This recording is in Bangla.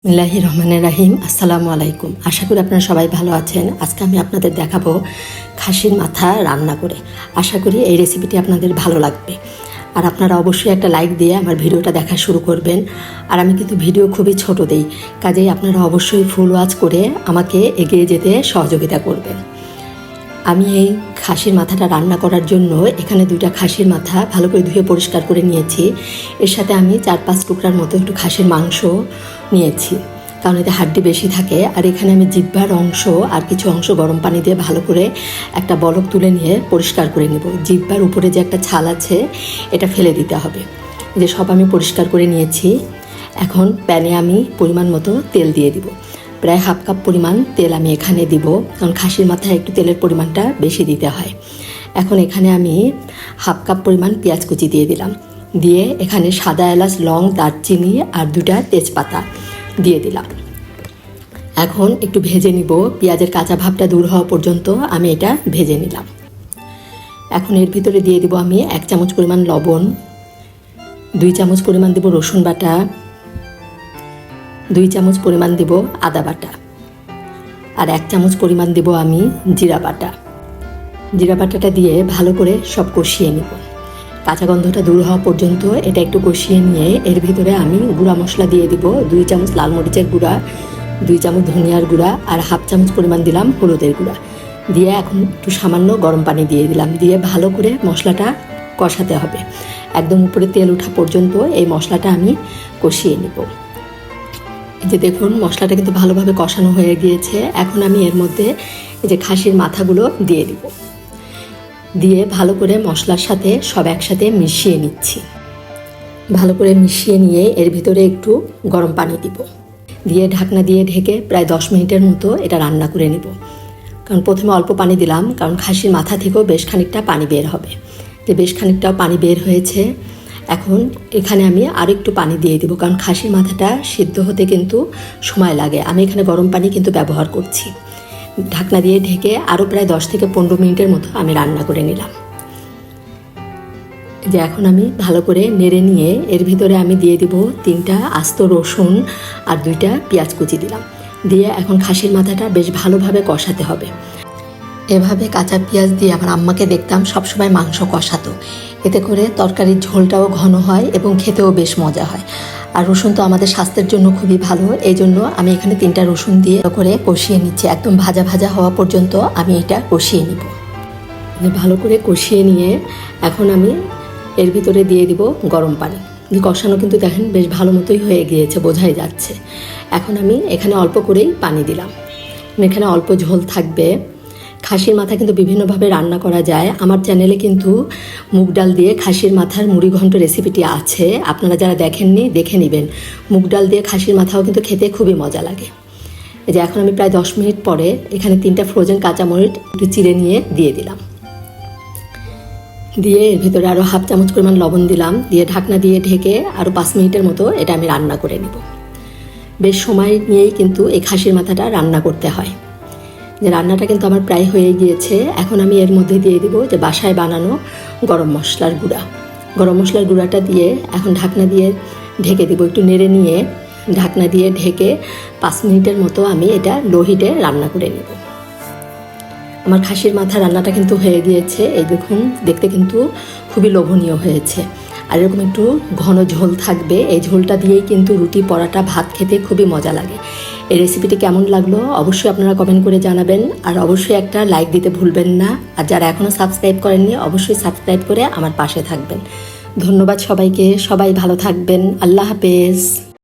বিসমিল্লাহির রহমানির রহিম। আসসালামু আলাইকুম। আশা করি আপনারা সবাই ভালো আছেন। আজকে আমি আপনাদের দেখাবো খাসির মাথা রান্না করে। আশা করি এই রেসিপিটি আপনাদের ভালো লাগবে। আর আপনারা অবশ্যই একটা লাইক দিয়ে আমার ভিডিওটা দেখা শুরু করবেন। আর আমি কিন্তু ভিডিও খুবই ছোট দেই, কাজেই আপনারা অবশ্যই ফুল ওয়াচ করে আমাকে এগিয়ে যেতে সহযোগিতা করবেন। আমি এই খাসির মাথাটা রান্না করার জন্য এখানে 2টা খাসির মাথা ভালো করে ধুয়ে পরিষ্কার করে নিয়েছি। এর সাথে আমি 4-5 টুকরার মতো একটু খাসির মাংস নিয়েছি, কারণ এতে হাড্ডি বেশি থাকে। আর এখানে আমি জিহ্বার অংশ আর কিছু অংশ গরম পানি দিয়ে ভালো করে একটা বলক তুলে নিয়ে পরিষ্কার করে নেব। জিহ্বার উপরে যে একটা ছাল আছে এটা ফেলে দিতে হবে। যে সব আমি পরিষ্কার করে নিয়েছি। এখন প্যানে আমি পরিমাণ মতো তেল দিয়ে দিব। প্রায় 1/2 কাপ পরিমাণ তেল আমি এখানে দিব, কারণ খাসির মাথায় একটু তেলের পরিমাণটা বেশি দিতে হয়। এখন এখানে আমি 1/2 কাপ পরিমাণ পেঁয়াজ কুচি দিয়ে দিলাম। দিয়ে এখানে সাদা এলাচ, লং, দারচিনি আর 2টা তেজপাতা দিয়ে দিলাম। এখন একটু ভেজে নিব। পেঁয়াজের কাঁচা ভাবটা দূর হওয়া পর্যন্ত আমি এটা ভেজে নিলাম। এখন এর ভিতরে দিয়ে দিব আমি 1 চামচ পরিমাণ লবণ, 2 চামচ পরিমাণ দিব রসুন বাটা, 2 চামচ পরিমাণ দিব আদা বাটা, আর 1 চামচ পরিমাণ দিব আমি জিরা বাটা। জিরা বাটাটা দিয়ে ভালো করে সব কষিয়ে নিব। কাঁচা গন্ধটা দূর হওয়া পর্যন্ত এটা একটু কষিয়ে নিয়ে এর ভিতরে আমি গুঁড়া মশলা দিয়ে দিব। 2 চামচ লাল মরিচের গুঁড়া, 2 চামচ ধনিয়ার গুঁড়া আর 1/2 চামচ পরিমাণ দিলাম হলুদের গুঁড়া। দিয়ে এখন একটু সামান্য গরম পানি দিয়ে দিলাম। দিয়ে ভালো করে মশলাটা কষাতে হবে। একদম উপরে তেল ওঠা পর্যন্ত এই মশলাটা আমি কষিয়ে নিব। এই যে দেখুন, মশলাটা কিন্তু ভালোভাবে কষানো হয়ে গিয়েছে। এখন আমি এর মধ্যে এই যে খাসির মাথাগুলো দিয়ে দিব। দিয়ে ভালো করে মশলার সাথে সব একসাথে মিশিয়ে নিচ্ছি। ভালো করে মিশিয়ে নিয়ে এর ভিতরে একটু গরম পানি দিব। দিয়ে ঢাকনা দিয়ে ঢেকে প্রায় 10 মিনিটের মতো এটা রান্না করে নিব। কারণ প্রথমে অল্প পানি দিলাম, কারণ খাসির মাথা থেকেও বেশ খানিকটা পানি বের হবে। যে বেশ খানিকটাও পানি বের হয়েছে। এখন এখানে আমি আরও একটু পানি দিয়ে দিব, কারণ খাসির মাথাটা সিদ্ধ হতে কিন্তু সময় লাগে। আমি এখানে গরম পানি কিন্তু ব্যবহার করছি। ঢাকনা দিয়ে ঢেকে আরও প্রায় 10 থেকে 15 মিনিটের মতো আমি রান্না করে নিলাম। যে এখন আমি ভালো করে নেড়ে নিয়ে এর ভিতরে আমি দিয়ে দিব 3টা আস্ত রসুন আর 2টা পেঁয়াজ কুচি দিলাম। দিয়ে এখন খাসির মাথাটা বেশ ভালোভাবে কষাতে হবে। এভাবে কাঁচা পেঁয়াজ দিয়ে আমার আম্মাকে দেখতাম সবসময় মাংস কষাতো। এতে করে তরকারির ঝোলটাও ঘন হয় এবং খেতেও বেশ মজা হয়। আর রসুন তো আমাদের স্বাস্থ্যের জন্য খুবই ভালো। এই জন্য আমি এখানে 3টা রসুন দিয়ে করে কষিয়ে নিচ্ছি। একদম ভাজা ভাজা হওয়া পর্যন্ত আমি এটা কষিয়ে নিব। ভালো করে কষিয়ে নিয়ে এখন আমি এর ভিতরে দিয়ে দিব গরম পানি। কষানো কিন্তু দেখেন বেশ ভালো মতোই হয়ে গিয়েছে, বোঝাই যাচ্ছে। এখন আমি এখানে অল্প করেই পানি দিলাম। এখানে অল্প ঝোল থাকবে। খাসির মাথা কিন্তু বিভিন্নভাবে রান্না করা যায়। আমার চ্যানেলে কিন্তু মুগ ডাল দিয়ে খাসির মাথার মুড়ি ঘন্ট রেসিপিটি আছে, আপনারা যারা দেখেননি দেখে নেবেন। মুগ ডাল দিয়ে খাসির মাথাও কিন্তু খেতে খুবই মজা লাগে। এই যে এখন আমি প্রায় 10 মিনিট পরে এখানে 3টা ফ্রোজেন কাঁচামরিচ একটু চিড়ে নিয়ে দিয়ে দিলাম। দিয়ে এর ভিতরে আরও 1/2 চামচ পরিমাণ লবণ দিলাম। দিয়ে ঢাকনা দিয়ে ঢেকে আরও 5 মিনিটের মতো এটা আমি রান্না করে নেব। বেশ সময় নিয়েই কিন্তু এই খাসির মাথাটা রান্না করতে হয়। যে রান্নাটা কিন্তু আমার প্রায় হয়ে গিয়েছে। এখন আমি এর মধ্যে দিয়ে দিব যে বাসায় বানানো গরম মশলার গুঁড়া। গরম মশলার গুঁড়াটা দিয়ে এখন ঢাকনা দিয়ে ঢেকে দিব। একটু নেড়ে নিয়ে ঢাকনা দিয়ে ঢেকে 5 মিনিটের মতো আমি এটা লো হিটে রান্না করে নেব। আমার খাসির মাথা রান্নাটা কিন্তু হয়ে গিয়েছে। এই দেখুন, দেখতে কিন্তু খুবই লোভনীয় হয়েছে। আর এরকম একটু ঘন ঝোল থাকবে। এই ঝোলটা দিয়েই কিন্তু রুটি, পরাটা, ভাত খেতে খুবই মজা লাগে। এই রেসিপিটি কেমন লাগলো অবশ্যই আপনারা কমেন্ট করে জানাবেন। আর অবশ্যই একটা লাইক দিতে ভুলবেন না। আর যারা এখনও সাবস্ক্রাইব করেননি অবশ্যই সাবস্ক্রাইব করে আমার পাশে থাকবেন। ধন্যবাদ সবাইকে। সবাই ভালো থাকবেন। আল্লাহ হাফেজ।